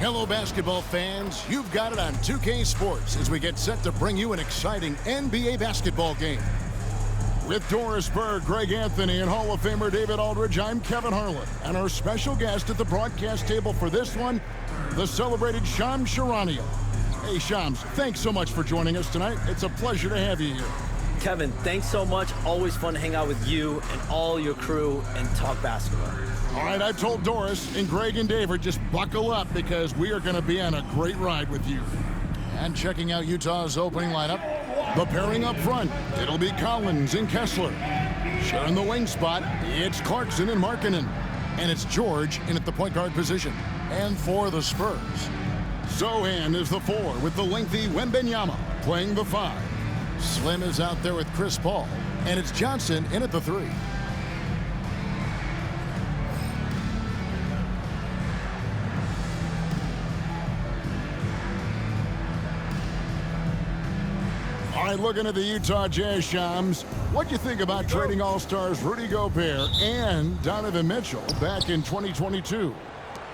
Hello, basketball fans. You've got it on 2K Sports as we get set to bring you an exciting NBA basketball game. With Doris Berg, Greg Anthony, and Hall of Famer David Aldridge, I'm Kevin Harlan. And our special guest at the broadcast table for this one, the celebrated Shams Charania. Hey, Shams, thanks so much for joining us tonight. It's a pleasure to have you here. Kevin, thanks so much. Always fun to hang out with you and all your crew and talk basketball. All right, I told Doris and Greg and David, just buckle up because we are going to be on a great ride with you. And checking out Utah's opening lineup, the pairing up front, it'll be Collins and Kessler. Sharing the wing spot, it's Clarkson and Markkanen. And it's George in at the point guard position. And for the Spurs, Sohan is the 4 with the lengthy Wembanyama playing the 5. Slim is out there with Chris Paul. And it's Johnson in at the 3. All right, looking at the Utah Jazz, Shams, what do you think about trading All-Stars Rudy Gobert and Donovan Mitchell back in 2022?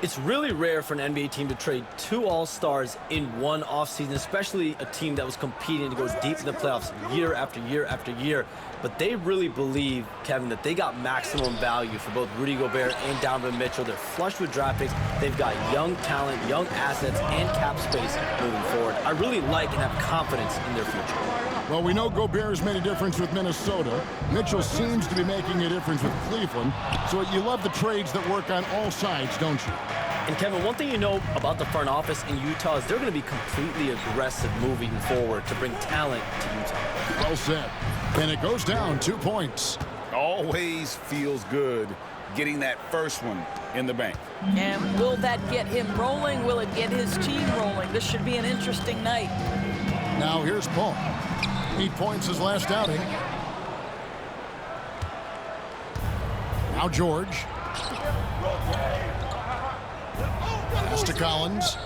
It's really rare for an NBA team to trade 2 All-Stars in one offseason, especially a team that was competing to go deep in the playoffs year after year after year. But they really believe, Kevin, that they got maximum value for both Rudy Gobert and Donovan Mitchell. They're flush with draft picks. They've got young talent, young assets, and cap space moving forward. I really like and have confidence in their future. Well, we know Gobert's made a difference with Minnesota. Mitchell seems to be making a difference with Cleveland. So you love the trades that work on all sides, don't you? And Kevin, one thing you know about the front office in Utah is they're going to be completely aggressive moving forward to bring talent to Utah. Well said. And it goes down 2 points. Always feels good getting that first one in the bank. And will that get him rolling? Will it get his team rolling? This should be an interesting night. Now here's Paul. 8 points his last outing. Now George. Pass to Collins.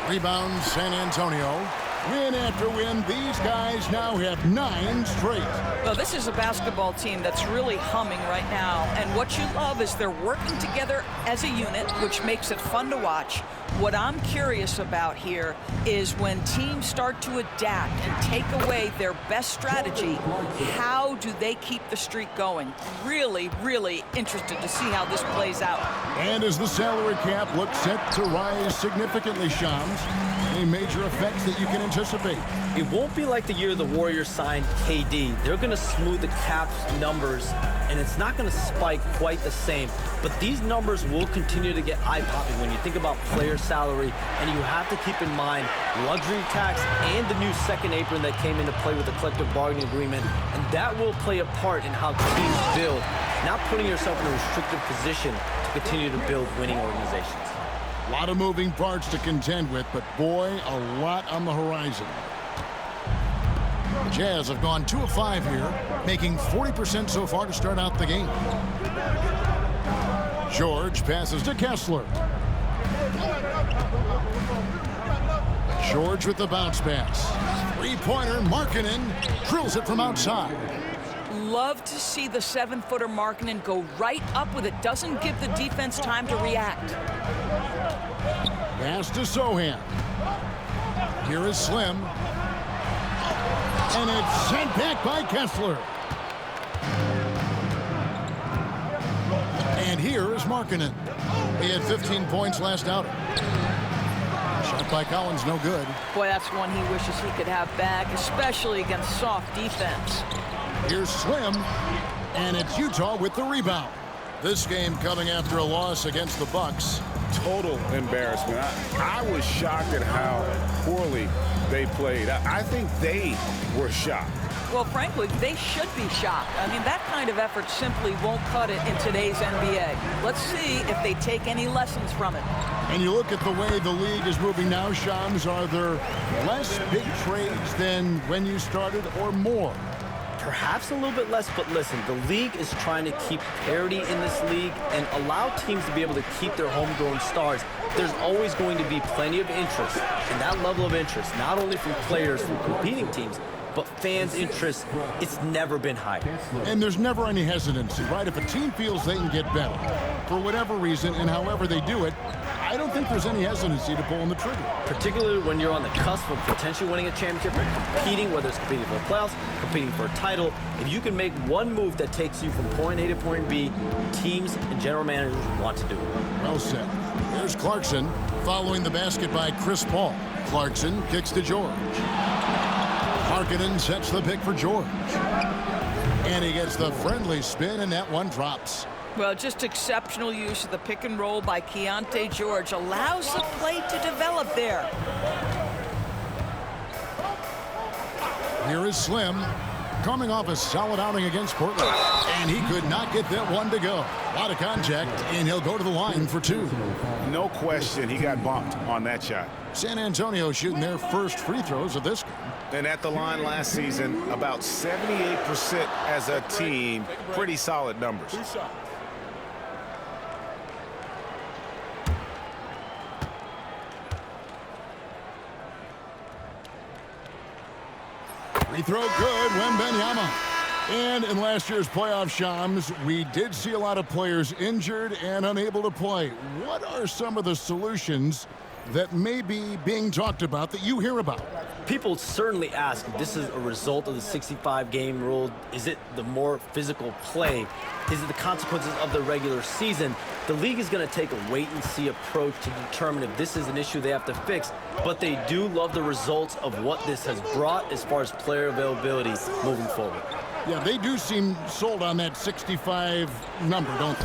Rebound San Antonio. Win after win, these guys now have 9 straight. Well, this is a basketball team that's really humming right now. And what you love is they're working together as a unit, which makes it fun to watch. What I'm curious about here is when teams start to adapt and take away their best strategy, how do they keep the streak going? Really, really interested to see how this plays out. And as the salary cap looks set to rise significantly, Shams, any major effects that you can anticipate? It won't be like the year the Warriors signed KD. They're going to smooth the cap's numbers, and it's not going to spike quite the same. But these numbers will continue to get eye-popping when you think about player salary, and you have to keep in mind luxury tax and the new second apron that came into play with the collective bargaining agreement, and that will play a part in how teams build, not putting yourself in a restrictive position to continue to build winning organizations. A lot of moving parts to contend with, but boy, a lot on the horizon. The Jazz have gone 2 of 5 here, making 40% so far to start out the game. George passes to Kessler. George with the bounce pass. 3-pointer, Markkanen drills it from outside. Love to see the 7-footer Markkanen go right up with it. Doesn't give the defense time to react. Pass to Sohan. Here is Slim. And it's sent back by Kessler. And here is Markkanen. He had 15 points last outing. Shot by Collins, no good. Boy, that's one he wishes he could have back, especially against soft defense. Here's Slim, and it's Utah with the rebound. This game coming after a loss against the Bucks. Total embarrassment. I was shocked at how poorly they played. I think they were shocked. Well, frankly, they should be shocked. I mean, that kind of effort simply won't cut it in today's NBA. Let's see if they take any lessons from it. And you look at the way the league is moving now, Shams, are there less big trades than when you started or more? Perhaps a little bit less, but listen, the league is trying to keep parity in this league and allow teams to be able to keep their homegrown stars. There's always going to be plenty of interest, and that level of interest, not only from players from competing teams, but fans' interest, it's never been higher. And there's never any hesitancy, right? If a team feels they can get better, for whatever reason and however they do it, I don't think there's any hesitancy to pulling the trigger. Particularly when you're on the cusp of potentially winning a championship or competing, whether it's competing for the playoffs, competing for a title. If you can make one move that takes you from point A to point B, teams and general managers want to do it. Well said. Here's Clarkson following the basket by Chris Paul. Clarkson kicks to George. Harkinen sets the pick for George. And he gets the friendly spin, and that one drops. Well, just exceptional use of the pick and roll by Keontae George. Allows the play to develop there. Here is Slim, coming off a solid outing against Portland. And he could not get that one to go. A lot of contact, and he'll go to the line for two. No question, he got bumped on that shot. San Antonio shooting their first free throws of this game. And at the line last season, about 78% as a team. Pretty solid numbers. Free throw good, Wembanyama. And in last year's playoff, Shams, we did see a lot of players injured and unable to play. What are some of the solutions that may be being talked about that you hear about? People certainly ask if this is a result of the 65-game rule. Is it the more physical play? Is it the consequences of the regular season? The league is going to take a wait-and-see approach to determine if this is an issue they have to fix. But they do love the results of what this has brought as far as player availability moving forward. Yeah, they do seem sold on that 65 number, don't they?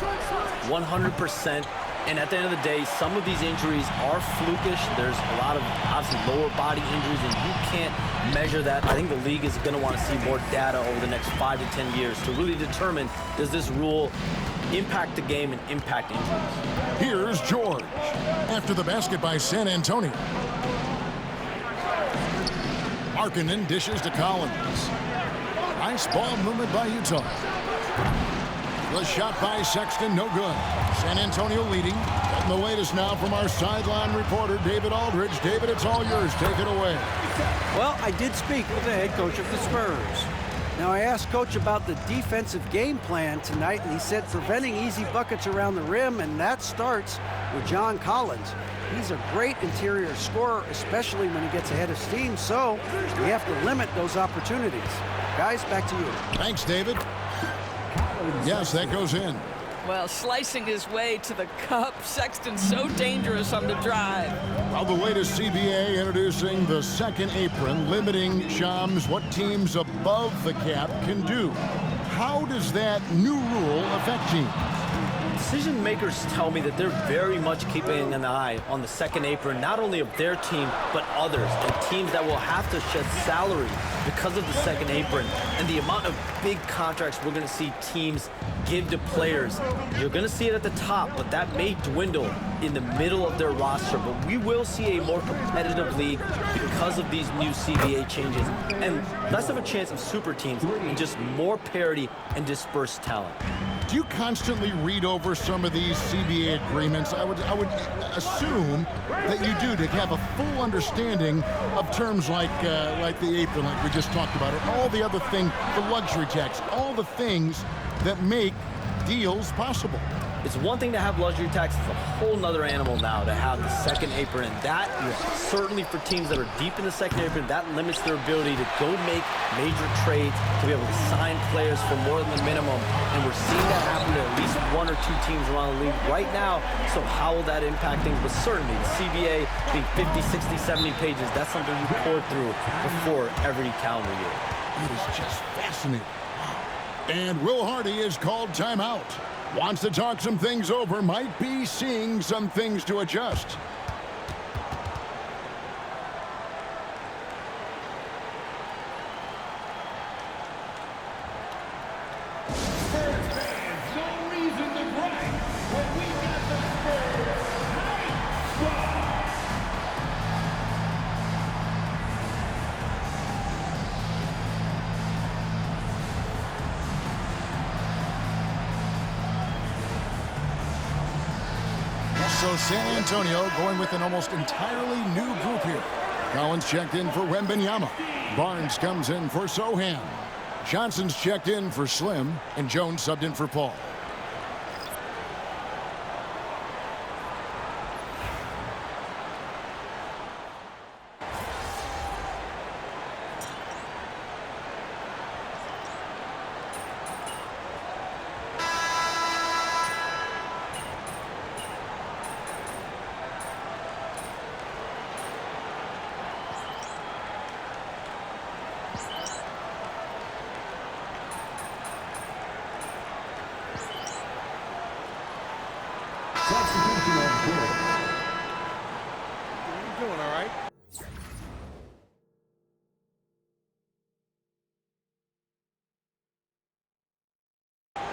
100%. And at the end of the day, some of these injuries are flukish. There's a lot of, obviously, lower body injuries, and you can't measure that. I think the league is going to want to see more data over the next 5 to 10 years to really determine, does this rule impact the game and impact injuries? Here's George after the basket by San Antonio. Harkinen dishes to Collins. Nice ball movement by Utah. The shot by Sexton, no good. San Antonio leading. Getting the latest now from our sideline reporter, David Aldridge. David, it's all yours. Take it away. Well, I did speak with the head coach of the Spurs. Now, I asked Coach about the defensive game plan tonight, and he said preventing easy buckets around the rim, and that starts with John Collins. He's a great interior scorer, especially when he gets ahead of steam, so we have to limit those opportunities. Guys, back to you. Thanks, David. Yes, that goes in. Well, slicing his way to the cup. Sexton's so dangerous on the drive. Well, the latest CBA introducing the second apron, limiting, Shams, what teams above the cap can do. How does that new rule affect teams? Decision makers tell me that they're very much keeping an eye on the second apron, not only of their team, but others, and teams that will have to shed salary because of the second apron and the amount of big contracts we're going to see teams give to players. You're going to see it at the top, but that may dwindle in the middle of their roster. But we will see a more competitive league because of these new CBA changes and less of a chance of super teams and just more parity and dispersed talent. Do you constantly read over some of these CBA agreements? I would assume that you do, to have a full understanding of terms like the apron, like we just talked about, or all the other things, the luxury tax, all the things that make deals possible. It's one thing to have luxury tax. It's a whole nother animal now to have the second apron. And that, certainly for teams that are deep in the second apron, that limits their ability to go make major trades, to be able to sign players for more than the minimum. And we're seeing that happen to at least one or two teams around the league right now. So how will that impact things? But certainly the CBA being 50, 60, 70 pages, that's something you pour through before every calendar year. It is just fascinating. And Will Hardy is called timeout. Wants to talk some things over, might be seeing some things to adjust. So San Antonio going with an almost entirely new group here. Collins checked in for Wembanyama. Barnes comes in for Sohan. Johnson's checked in for Slim, and Jones subbed in for Paul.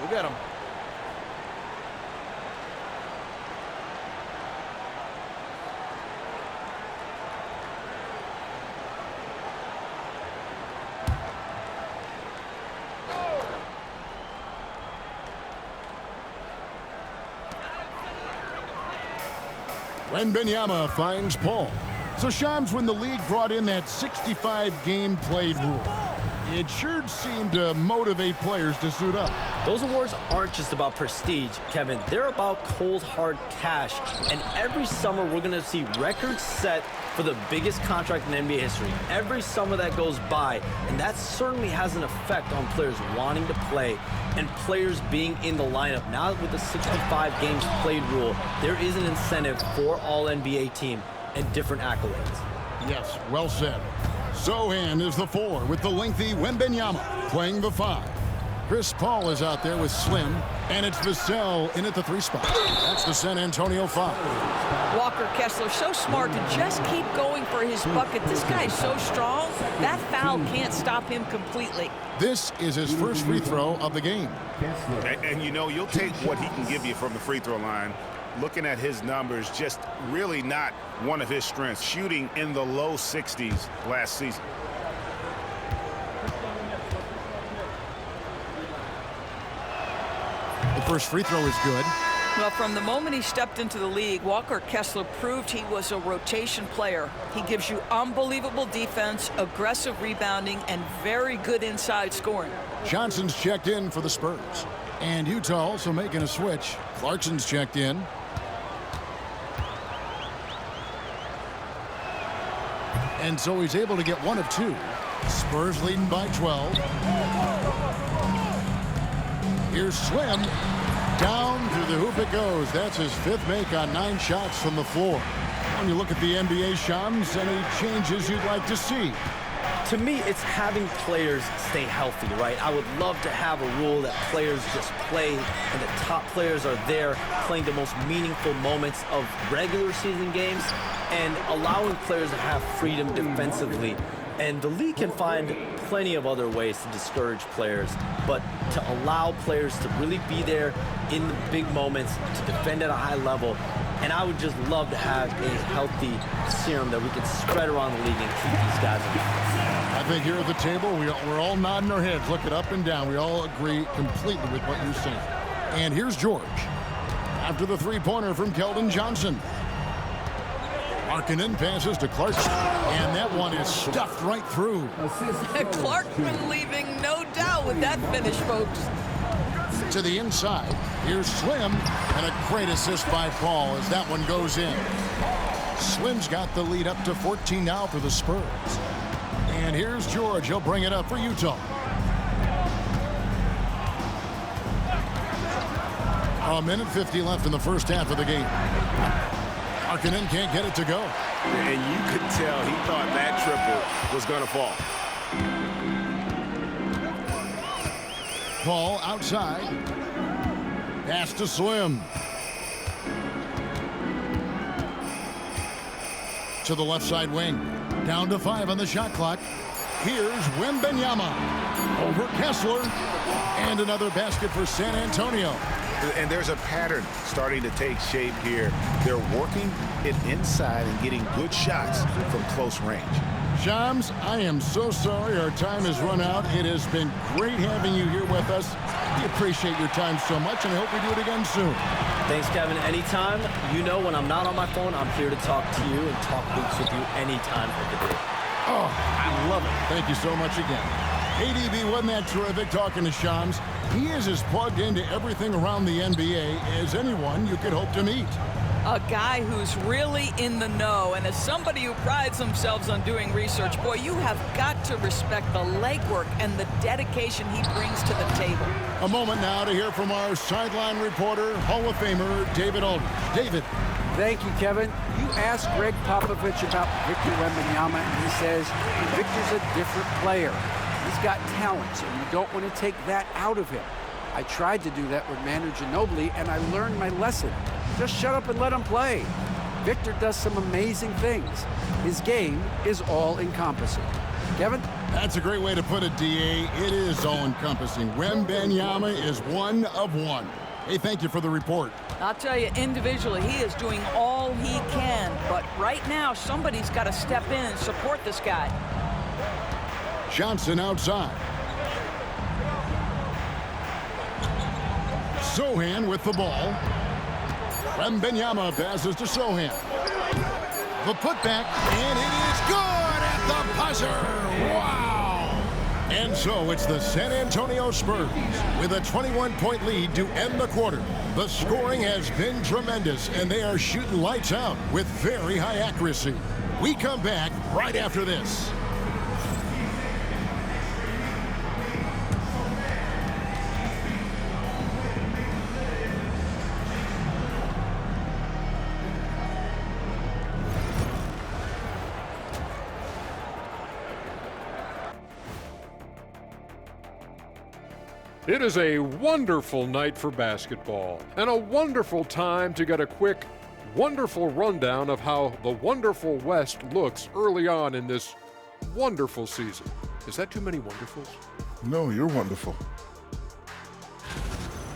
We'll get him. Wembanyama finds Paul. So Shams, when the league brought in that 65 game played rule, it sure seemed to motivate players to suit up. Those awards aren't just about prestige, Kevin. They're about cold, hard cash. And every summer, we're going to see records set for the biggest contract in NBA history. Every summer that goes by, and that certainly has an effect on players wanting to play and players being in the lineup. Now with the 65 games played rule, there is an incentive for all NBA team and different accolades. Yes, well said. Sohan is the 4 with the lengthy Wembanyama playing the 5. Chris Paul is out there with Slim, and it's Vassell in at the 3 spot. That's the San Antonio 5. Walker Kessler so smart to just keep going for his bucket. This guy's so strong, that foul can't stop him completely. This is his first free throw of the game. And you know, you'll take what he can give you from the free throw line. Looking at his numbers, just really not one of his strengths. Shooting in the low 60s last season. The first free throw is good. Well, from the moment he stepped into the league, Walker Kessler proved he was a rotation player. He gives you unbelievable defense, aggressive rebounding, and very good inside scoring. Johnson's checked in for the Spurs. And Utah also making a switch. Clarkson's checked in. And so he's able to get 1 of 2. Spurs leading by 12. Here's Slim. Down through the hoop it goes. That's his 5th make on 9 shots from the floor. When you look at the NBA, Shams, any changes you'd like to see? To me, it's having players stay healthy, right? I would love to have a rule that players just play and the top players are there playing the most meaningful moments of regular season games and allowing players to have freedom defensively. And the league can find plenty of other ways to discourage players, but to allow players to really be there in the big moments, to defend at a high level. And I would just love to have a healthy serum that we can spread around the league and keep these guys in. I think here at the table, we're all nodding our heads, looking up and down. We all agree completely with what you're saying. And here's George. After the 3-pointer from Keldon Johnson. Markkanen passes to Clarkson, and that one is stuffed right through. Clarkson leaving no doubt with that finish, folks. To the inside, here's Slim, and a great assist by Paul as that one goes in. Slim's got the lead up to 14 now for the Spurs. And here's George. He'll bring it up for Utah. A minute 50 left in the first half of the game. Markkanen can't get it to go. And you could tell he thought that triple was going to fall. Paul outside. Pass to Slim. To the left side wing. Down to 5 on the shot clock. Here's Wembanyama over Kessler. And another basket for San Antonio. And there's a pattern starting to take shape here. They're working it inside and getting good shots from close range. Shams, I am so sorry our time has run out. It has been great having you here with us. We appreciate your time so much, and I hope we do it again soon. Thanks, Kevin. Anytime, you know when I'm not on my phone, I'm here to talk to you and talk hoops with you anytime of the day. Oh, I love it. Thank you so much again. ADB, wasn't that terrific talking to Shams? He is as plugged into everything around the NBA as anyone you could hope to meet. A guy who's really in the know, and as somebody who prides themselves on doing research, boy, you have got to respect the legwork and the dedication he brings to the table. A moment now to hear from our sideline reporter, Hall of Famer David Aldridge. David. Thank you, Kevin. You asked Greg Popovich about Victor Wembanyama, and he says Victor's a different player. He's got talent, and you don't want to take that out of him. I tried to do that with Manu Ginobili, and I learned my lesson. Just shut up and let him play. Victor does some amazing things. His game is all-encompassing. Kevin? That's a great way to put it, D.A. It is all-encompassing. Wembanyama is one of one. Hey, thank you for the report. I'll tell you, individually, he is doing all he can. But right now, somebody's got to step in and support this guy. Johnson outside. Sohan with the ball. Wembanyama passes to Sohan. The putback, and it is good at the buzzer. Wow! And so it's the San Antonio Spurs with a 21-point lead to end the quarter. The scoring has been tremendous, and they are shooting lights out with very high accuracy. We come back right after this. It is a wonderful night for basketball and a wonderful time to get a quick, wonderful rundown of how the wonderful West looks early on in this wonderful season. Is that too many wonderfuls? No, you're wonderful.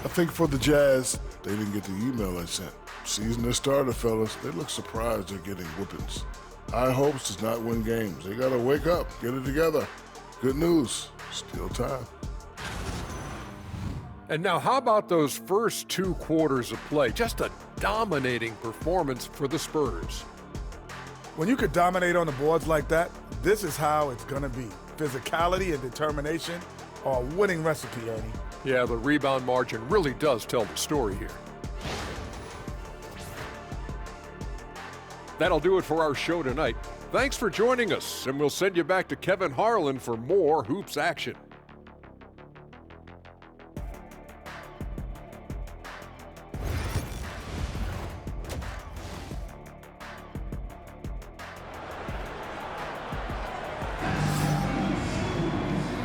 I think for the Jazz, they didn't get the email I sent. Season has started, fellas. They look surprised they're getting whoopings. High hopes does not win games. They got to wake up, get it together. Good news, still time. And now how about those first 2 quarters of play? Just a dominating performance for the Spurs. When you could dominate on the boards like that, this is how it's going to be. Physicality and determination are a winning recipe, Ernie. Yeah, the rebound margin really does tell the story here. That'll do it for our show tonight. Thanks for joining us, and we'll send you back to Kevin Harlan for more hoops action.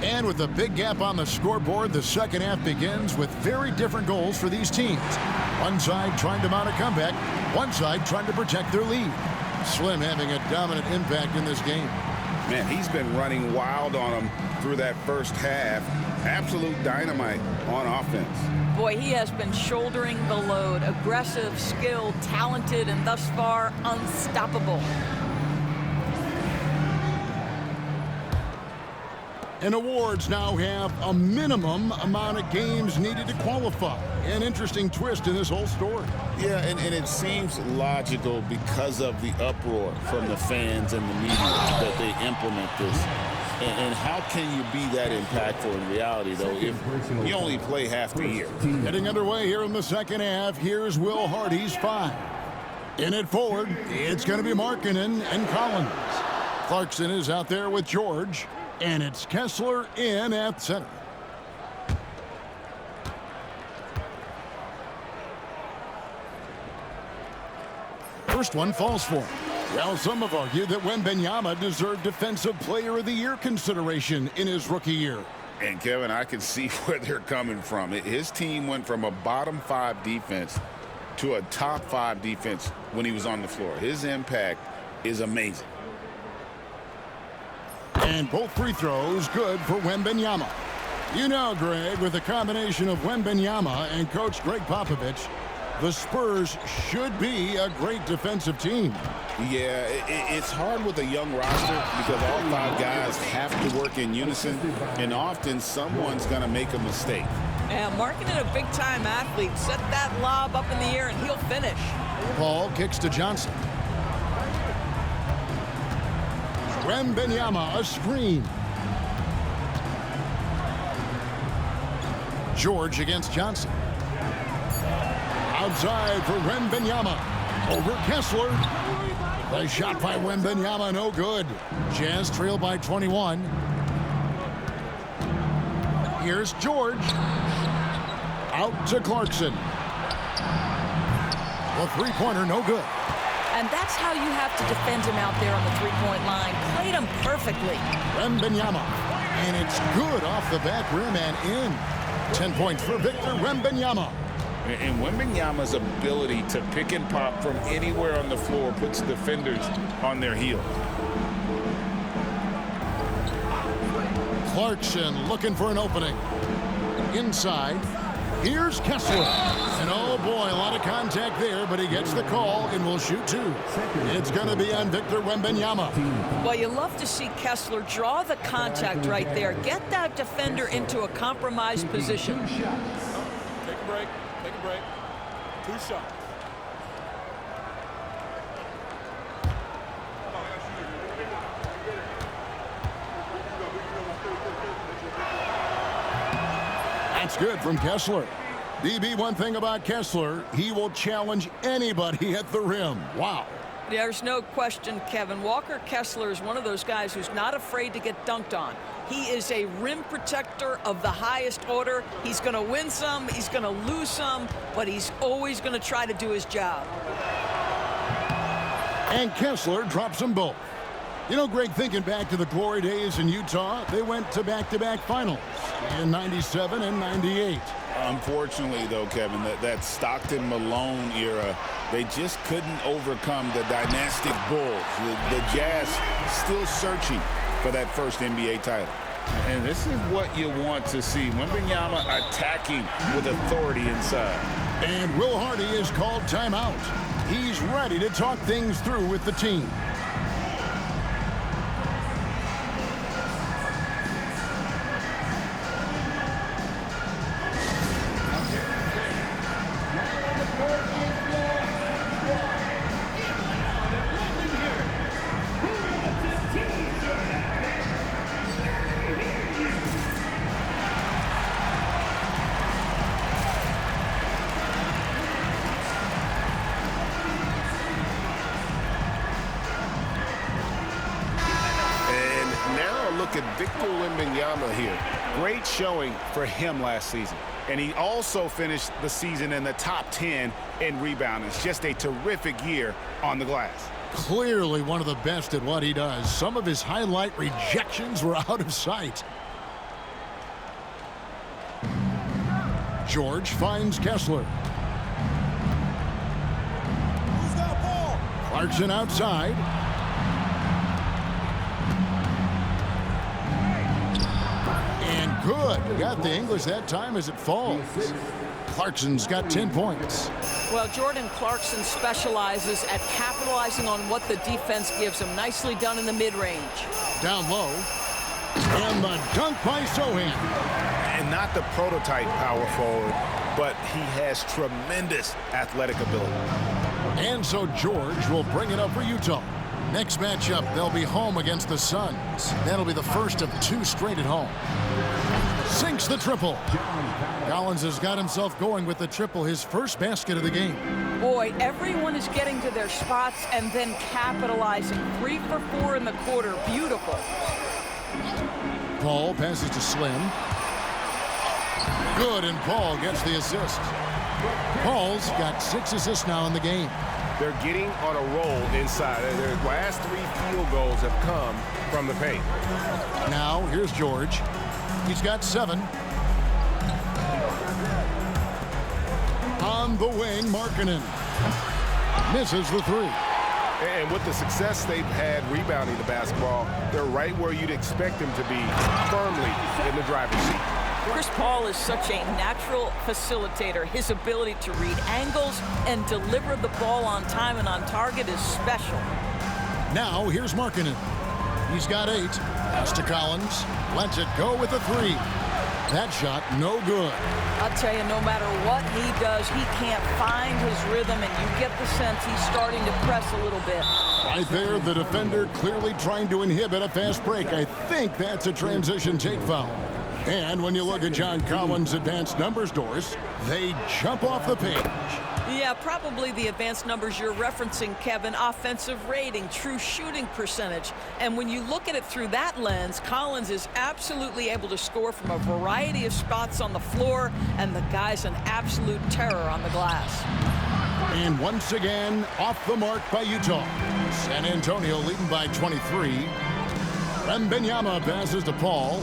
And with a big gap on the scoreboard, the second half begins with very different goals for these teams. One side trying to mount a comeback, one side trying to protect their lead. Slim having a dominant impact in this game. Man, he's been running wild on him through that first half. Absolute dynamite on offense. Boy, he has been shouldering the load. Aggressive, skilled, talented, and thus far unstoppable. And awards now have a minimum amount of games needed to qualify. An interesting twist in this whole story. Yeah, and it seems logical because of the uproar from the fans and the media that they implement this. And how can you be that impactful in reality, though, if you only play half the year? Getting underway here in the second half, here's Will Hardy's 5. In it forward, it's going to be Markkanen and Collins. Clarkson is out there with George. And it's Kessler in at center. First one falls for him. Well, some have argued that Wembanyama deserved Defensive Player of the Year consideration in his rookie year. And, Kevin, I can see where they're coming from. His team went from a bottom 5 defense to a top 5 defense when he was on the floor. His impact is amazing. And both free throws good for Wembanyama. You know, Greg, with a combination of Wembanyama and Coach Greg Popovich, the Spurs should be a great defensive team. Yeah, it's hard with a young roster because all 5 guys have to work in unison, and often someone's going to make a mistake. And Markkanen, a big-time athlete, set that lob up in the air and he'll finish. Paul kicks to Johnson. Wembanyama, a screen. George against Johnson. Outside for Wembanyama. Over Kessler. The shot by Wembanyama, no good. Jazz trail by 21. Here's George. Out to Clarkson. The three-pointer, no good. And that's how you have to defend him out there on the three-point line. Played him perfectly. Wembanyama. And it's good off the back rim and in. 10 points for Victor Wembanyama. And Wembanyama's ability to pick and pop from anywhere on the floor puts defenders on their heels. Clarkson looking for an opening. Inside. Here's Kessler. And oh boy, a lot of contact there, but he gets the call and will shoot two. It's going to be on Victor Wembanyama. Well, you love to see Kessler draw the contact right there. Get that defender into a compromised position. Take a break. Take a break. 2 shots. That's good from Kessler. DB, one thing about Kessler, he will challenge anybody at the rim. Wow. There's no question, Kevin. Walker Kessler is one of those guys who's not afraid to get dunked on. He is a rim protector of the highest order. He's going to win some, he's going to lose some, but he's always going to try to do his job. And Kessler drops them both. You know, Greg, thinking back to the glory days in Utah, they went to back-to-back finals in 97 and 98. Unfortunately, though, Kevin, that Stockton-Malone era, they just couldn't overcome the dynastic Bulls. The Jazz still searching for that first NBA title. And this is what you want to see. Wembanyama attacking with authority inside. And Will Hardy is called timeout. He's ready to talk things through with the team. Look at Victor Wembanyama here. Great showing for him last season. And he also finished the season in the top 10 in rebounding. It's just a terrific year on the glass. Clearly one of the best at what he does. Some of his highlight rejections were out of sight. George finds Kessler. Who's got a ball? Clarkson outside. Good. Got the English that time as it falls. Clarkson's got 10 points. Well, Jordan Clarkson specializes at capitalizing on what the defense gives him. Nicely done in the mid-range. Down low. And the dunk by Sohan. And not the prototype power forward, but he has tremendous athletic ability. And so George will bring it up for Utah. Next matchup, they'll be home against the Suns. That'll be the first of 2 straight at home. Sinks the triple. Collins has got himself going with the triple, his first basket of the game. Boy, everyone is getting to their spots and then capitalizing. 3 for 4 in the quarter. Beautiful. Paul passes to Slim. Good, and Paul gets the assist. Paul's got 6 assists now in the game. They're getting on a roll inside. Their last 3 field goals have come from the paint. Now, here's George. He's got 7. On the wing, Markkanen misses the 3. And with the success they've had rebounding the basketball, they're right where you'd expect them to be, firmly in the driver's seat. Chris Paul is such a natural facilitator. His ability to read angles and deliver the ball on time and on target is special. Now, here's Markkanen. He's got 8. Pass to Collins. Lets it go with a 3. That shot, no good. I'll tell you, no matter what he does, he can't find his rhythm, and you get the sense he's starting to press a little bit. Right there, the defender clearly trying to inhibit a fast break. I think that's a transition take foul. And when you look at John Collins' advanced numbers, Doris, they jump off the page. Yeah, probably the advanced numbers you're referencing, Kevin. Offensive rating, true shooting percentage. And when you look at it through that lens, Collins is absolutely able to score from a variety of spots on the floor, and the guy's an absolute terror on the glass. And once again, off the mark by Utah. San Antonio leading by 23. Wembanyama passes to Paul.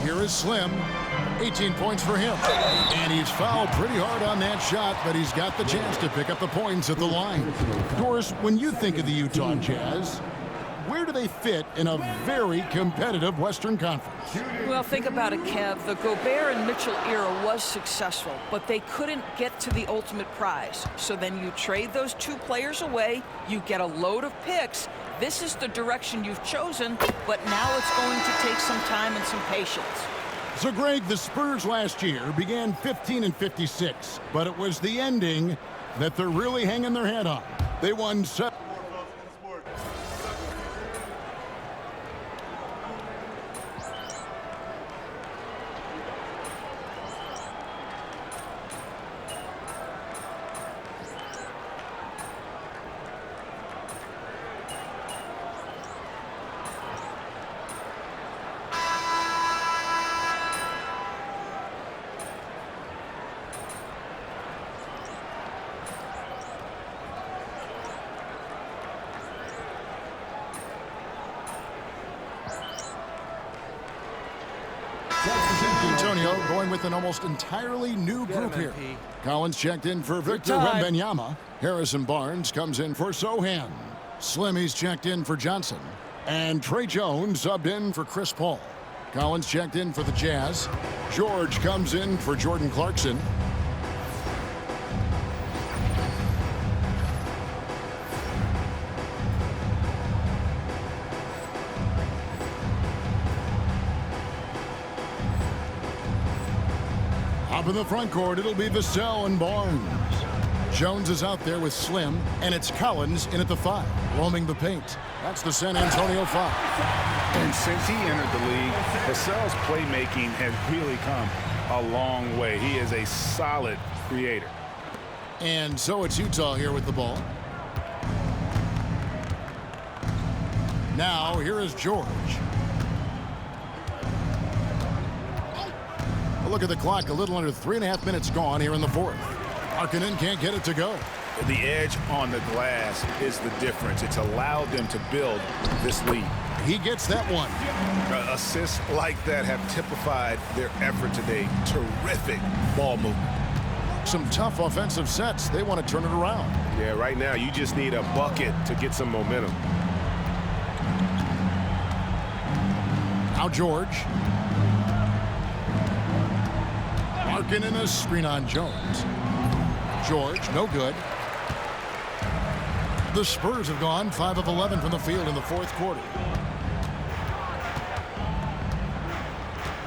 Here is Slim. 18 points for him. And he's fouled pretty hard on that shot, but he's got the chance to pick up the points at the line. Doris, when you think of the Utah Jazz, where do they fit in a very competitive Western Conference? Well, think about it, Kev. The Gobert and Mitchell era was successful, but they couldn't get to the ultimate prize. So then you trade those two players away, you get a load of picks. This is the direction you've chosen, but now it's going to take some time and some patience. So, Greg, the Spurs last year began 15-56, but it was the ending that they're really hanging their head on. They won 7. Antonio going with an almost entirely new group here. Collins checked in for Victor Wembanyama. Harrison Barnes comes in for Sohan. Slimmy's checked in for Johnson. And Trey Jones subbed in for Chris Paul. Collins checked in for the Jazz. George comes in for Jordan Clarkson. Up in the front court, it'll be Vassell and Barnes. Jones is out there with Slim, and it's Collins in at the 5, roaming the paint. That's the San Antonio 5. And since he entered the league, Vassell's playmaking has really come a long way. He is a solid creator. And so it's Utah here with the ball. Now, here is George. Look at the clock, a little under 3.5 minutes gone here in the fourth. Markkanen can't get it to go. The edge on the glass is the difference. It's allowed them to build this lead. He gets that one. Assists like that have typified their effort today. Terrific ball movement. Some tough offensive sets. They want to turn it around. Yeah, right now you just need a bucket to get some momentum. Now George. Markkanen a screen on Jones. George, no good. The Spurs have gone 5 of 11 from the field in the fourth quarter.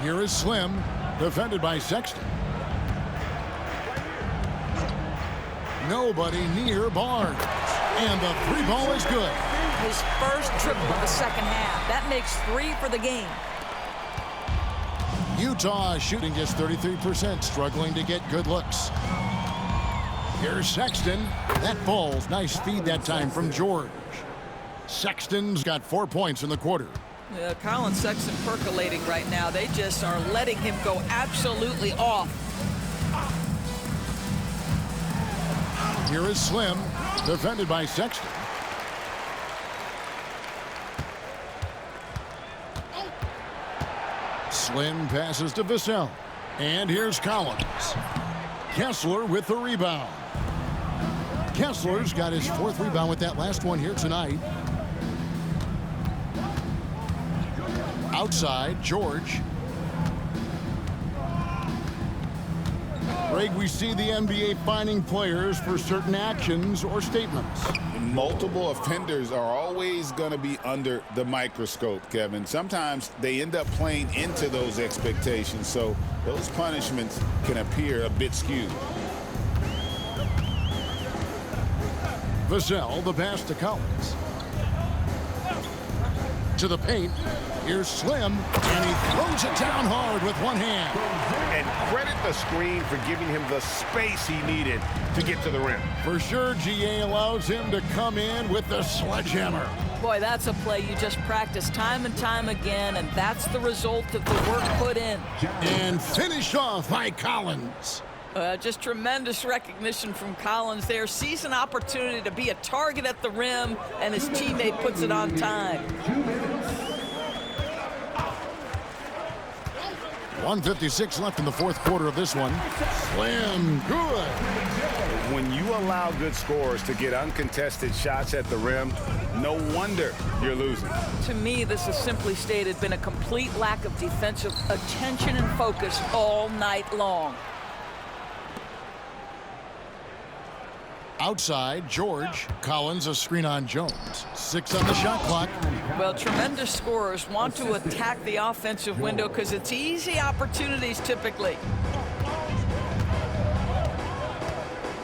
Here is Slim, defended by Sexton. Nobody near Barnes. And the 3-ball is good. His first triple of the second half. That makes 3 for the game. Utah shooting just 33%, struggling to get good looks. Here's Sexton. That ball's nice feed that time from George. Sexton's got 4 points in the quarter. Colin Sexton percolating right now. They just are letting him go absolutely off. Here is Slim, defended by Sexton. Slim passes to Vassell. And here's Collins. Kessler with the rebound. Kessler's got his 4th rebound with that last one here tonight. Outside, George. Greg, we see the NBA fining players for certain actions or statements. Multiple offenders are always going to be under the microscope, Kevin. Sometimes they end up playing into those expectations, so those punishments can appear a bit skewed. Vassell, the pass to Collins. To the paint. Here's Slim, and he throws it down hard with one hand. And credit the screen for giving him the space he needed to get to the rim. For sure, GA allows him to come in with the sledgehammer. Boy, that's a play you just practice time and time again, and that's the result of the work put in. And finished off by Collins. Just tremendous recognition from Collins there. Sees an opportunity to be a target at the rim, and his teammate puts it on time. 1:56 left in the fourth quarter of this one. Slim, good. When you allow good scorers to get uncontested shots at the rim, no wonder you're losing. To me, this has simply stated been a complete lack of defensive attention and focus all night long. Outside, George. Collins, a screen on Jones. 6 on the shot clock. Well, tremendous scorers want to attack the offensive window because it's easy opportunities typically.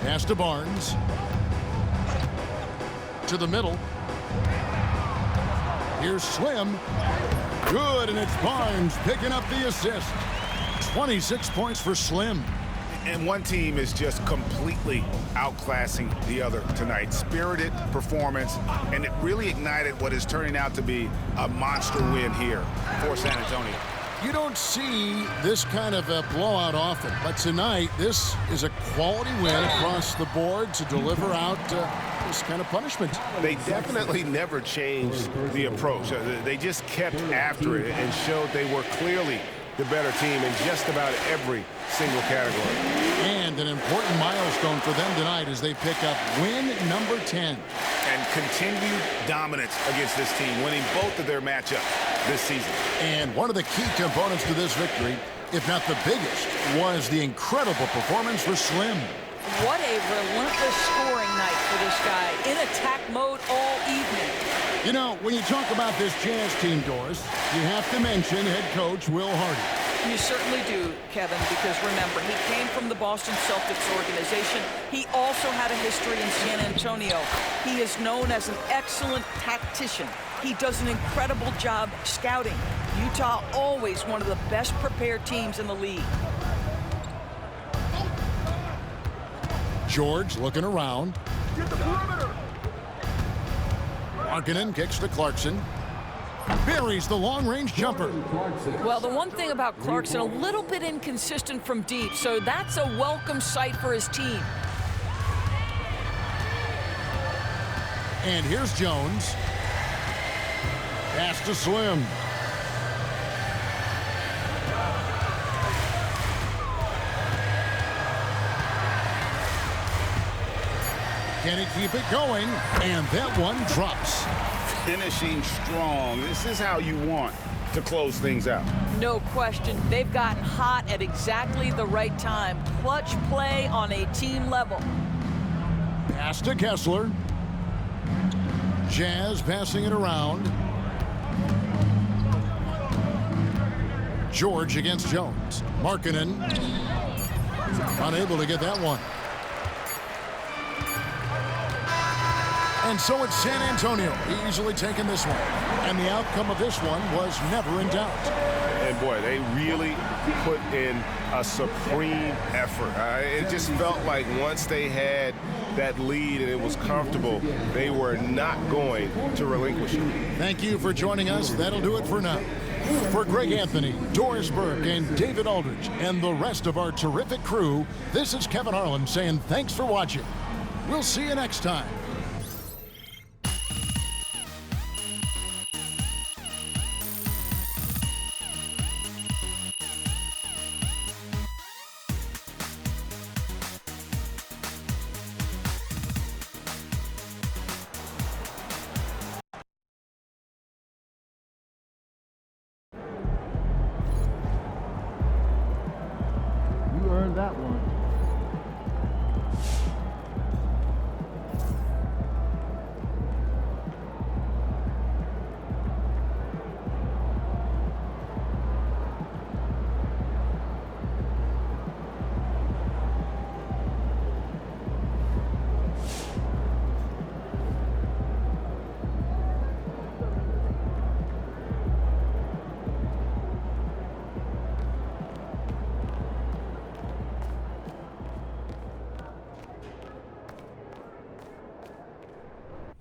Pass to Barnes. To the middle. Here's Slim. Good, and it's Barnes picking up the assist. 26 points for Slim. And one team is just completely outclassing the other tonight. Spirited performance, and it really ignited what is turning out to be a monster win here for San Antonio. You don't see this kind of a blowout often, but tonight this is a quality win across the board to deliver out this kind of punishment. They definitely never changed the approach. They just kept after it and showed they were clearly the better team in just about every single category. And an important milestone for them tonight as they pick up win number 10. And continued dominance against this team, winning both of their matchups this season. And one of the key components to this victory, if not the biggest, was the incredible performance for Slim. What a relentless scoring night for this guy, in attack mode all evening. You know, when you talk about this Jazz team, Doris, you have to mention head coach Will Hardy. You certainly do, Kevin, because remember, he came from the Boston Celtics organization. He also had a history in San Antonio. He is known as an excellent tactician. He does an incredible job scouting. Utah always one of the best prepared teams in the league. George looking around. Get the perimeter. Markkanen kicks to Clarkson. Buries the long-range jumper. Well, the one thing about Clarkson, a little bit inconsistent from deep, so that's a welcome sight for his team. And here's Jones. Pass to Slim. Can he keep it going? And that one drops. Finishing strong. This is how you want to close things out. No question. They've gotten hot at exactly the right time. Clutch play on a team level. Pass to Kessler. Jazz passing it around. George against Jones. Markkanen unable to get that one. And so it's San Antonio easily taking this one. And the outcome of this one was never in doubt. And boy, they really put in a supreme effort. It just felt like once they had that lead and it was comfortable, they were not going to relinquish it. Thank you for joining us. That'll do it for now. For Greg Anthony, Doris Burke, and David Aldridge, and the rest of our terrific crew, this is Kevin Harlan saying thanks for watching. We'll see you next time. You earned that one.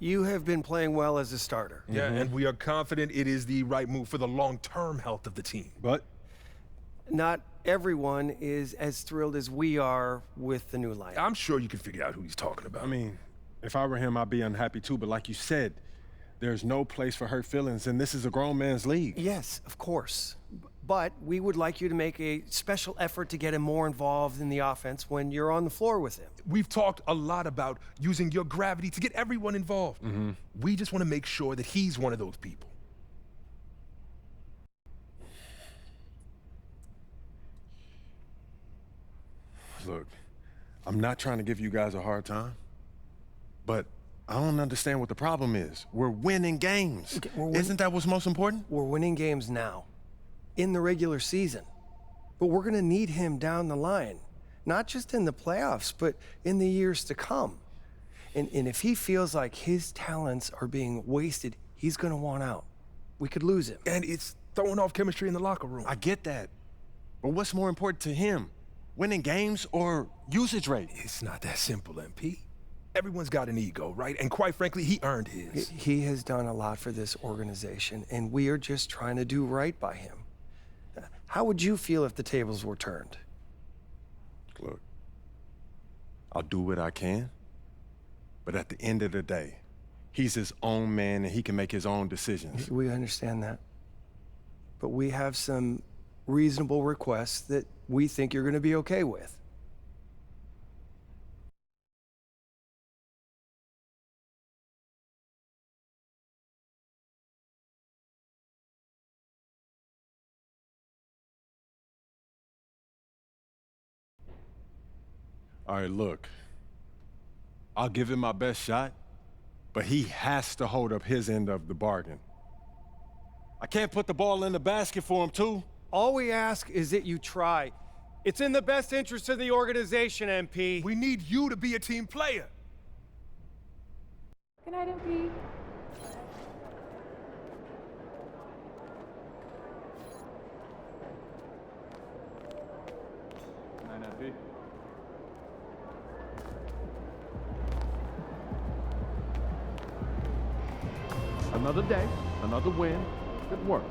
You have been playing well as a starter. Yeah, and we are confident it is the right move for the long-term health of the team. But not everyone is as thrilled as we are with the new lineup. I'm sure you can figure out who he's talking about. I mean, if I were him, I'd be unhappy too. But like you said, there's no place for hurt feelings, and this is a grown man's league. Yes, of course. But we would like you to make a special effort to get him more involved in the offense when you're on the floor with him. We've talked a lot about using your gravity to get everyone involved. We just want to make sure that he's one of those people. Look, I'm not trying to give you guys a hard time, but I don't understand what the problem is. We're winning games. Okay, Isn't that what's most important? We're winning games now, in the regular season. But we're going to need him down the line, not just in the playoffs, but in the years to come. And if he feels like his talents are being wasted, he's going to want out. We could lose him. And it's throwing off chemistry in the locker room. I get that. But what's more important to him? Winning games or usage rate? It's not that simple, MP. Everyone's got an ego, right? And quite frankly, he earned his. He has done a lot for this organization, and we are just trying to do right by him. How would you feel if the tables were turned? Look, I'll do what I can, but at the end of the day, he's his own man and he can make his own decisions. We understand that. But we have some reasonable requests that we think you're going to be okay with. All right, look, I'll give him my best shot, but he has to hold up his end of the bargain. I can't put the ball in the basket for him, too. All we ask is that you try. It's in the best interest of the organization, MP. We need you to be a team player. Good night, MP. Good night, MP. Another day, another win. Good work.